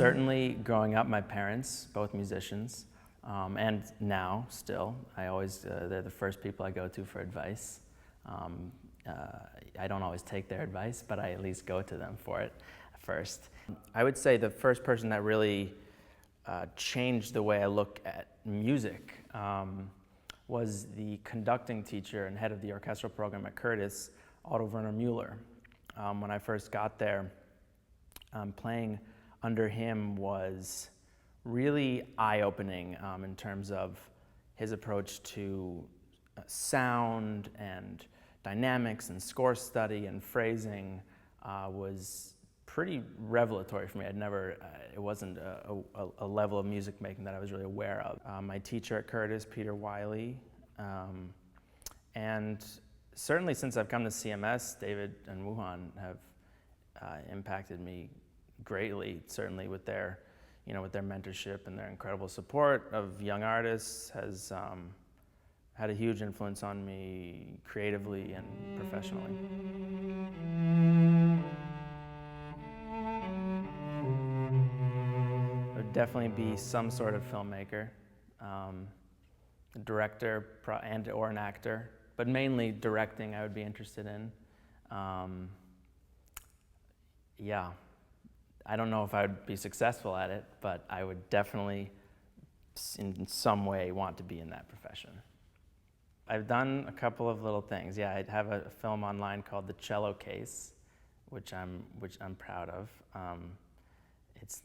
Certainly growing up, my parents, both musicians, and now still, they're the first people I go to for advice. I don't always take their advice, but I at least go to them for it first. I would say the first person that really changed the way I look at music was the conducting teacher and head of the orchestral program at Curtis, Otto Werner Mueller. When I first got there, playing under him was really eye-opening in terms of his approach to sound and dynamics and score study and phrasing was pretty revelatory for me. It wasn't a level of music making that I was really aware of. My teacher at Curtis, Peter Wiley, and certainly since I've come to CMS, David and Wuhan have impacted me greatly, certainly with their mentorship and their incredible support of young artists has had a huge influence on me creatively and professionally. I would definitely be some sort of filmmaker, a director or an actor, but mainly directing I would be interested in. Yeah, I don't know if I would be successful at it, but I would definitely in some way want to be in that profession. I've done a couple of little things. Yeah, I have a film online called The Cello Case, which I'm proud of.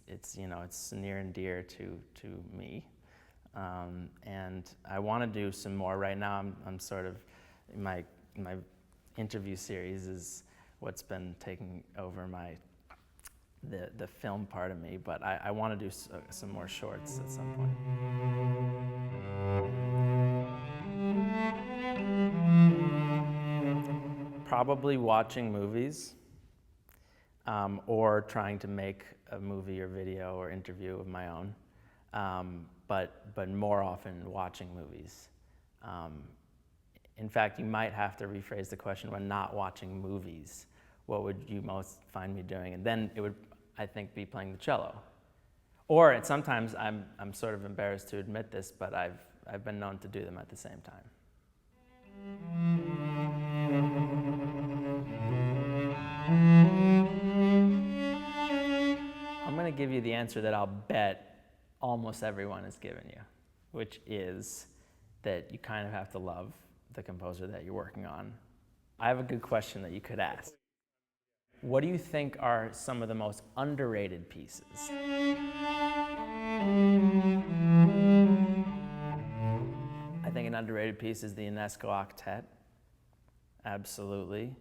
It's near and dear to me, and I want to do some more. Right now, I'm sort of my interview series is what's been taking over the film part of me, but I want to do some more shorts at some point. Probably watching movies, or trying to make a movie or video or interview of my own, but more often watching movies. In fact, you might have to rephrase the question: when not watching movies, what would you most find me doing? And then it would, I think, be playing the cello. Or sometimes I'm sort of embarrassed to admit this, but I've been known to do them at the same time. I'm going to give you the answer that I'll bet almost everyone has given you, which is that you kind of have to love the composer that you're working on. I have a good question that you could ask. What do you think are some of the most underrated pieces? I think an underrated piece is the UNESCO Octet. Absolutely.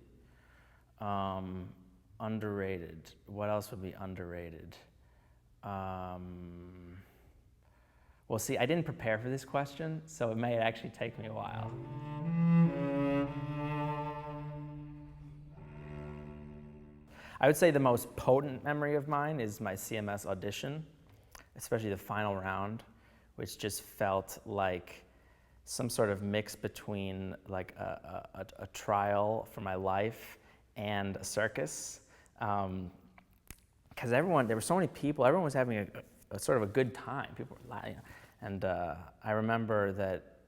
Underrated. What else would be underrated? Well, see, I didn't prepare for this question, so it may actually take me a while. I would say the most potent memory of mine is my CMS audition, especially the final round, which just felt like some sort of mix between like a trial for my life and a circus. Because there were so many people, everyone was having a sort of a good time. People were laughing. And I remember that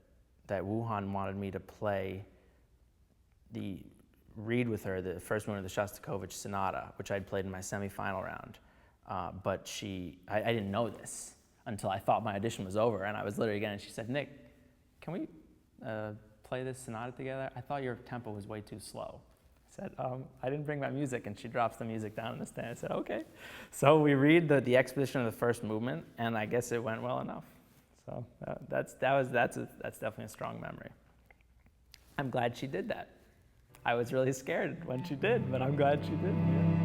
Wuhan wanted me to play read with her the first movement of the Shostakovich Sonata, which I'd played in my semifinal round. But I didn't know this until I thought my audition was over, and I was literally again, and she said, "Nick, can we play this sonata together? I thought your tempo was way too slow." I said, "I didn't bring my music," and she drops the music down in the stand. I said, "Okay." So we read the exposition of the first movement, and I guess it went well enough. So that's definitely a strong memory. I'm glad she did that. I was really scared when she did, but I'm glad she did. Yeah.